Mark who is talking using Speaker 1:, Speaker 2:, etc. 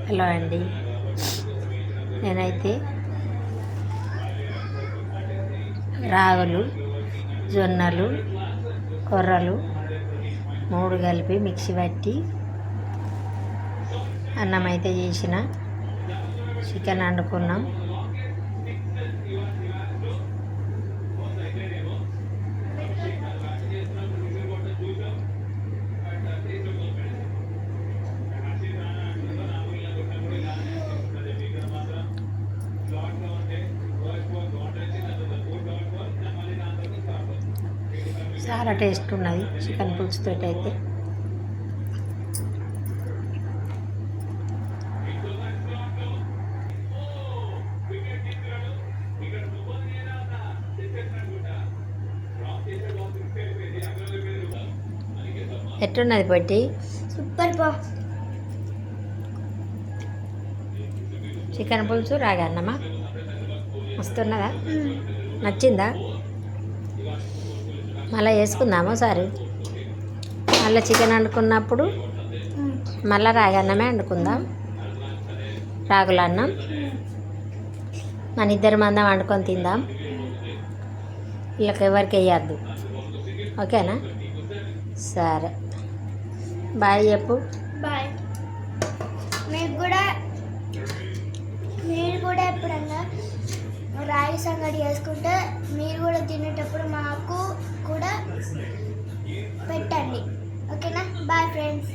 Speaker 1: Hello అండి, నేనైతే రాగులు, జొన్నలు, కొర్రలు 3 కలిపి మిక్సీ పట్టి అన్నం అయితే చేసిన. చికెన్ వండుకున్నాం. చాలా టేస్ట్ ఉన్నది చికెన్ పులుసుతో అయితే. ఎట్టున్నది పొట్టి?
Speaker 2: సూపర్ బా.
Speaker 1: చికెన్ పులుసు రాగా అన్నమా వస్తున్నదా? నచ్చిందా? మళ్ళీ వేసుకుందాము ఒకసారి. మళ్ళీ చికెన్ వండుకున్నప్పుడు మళ్ళీ రాగన్నమే వండుకుందాం. రాగుల అన్నం మన 2 మందం వండుకొని తిందాం. వీళ్ళకి ఎవరికి వేయద్దు, ఓకేనా? సరే, బాయ్ చెప్పు.
Speaker 2: బాయ్. మీరు కూడా ఎప్పుడన్నా రాగి సంగటి చేసుకుంటే మీరు కూడా తినేటప్పుడు మాకు కూడా పెట్టండి, ఓకేనా? Bye friends.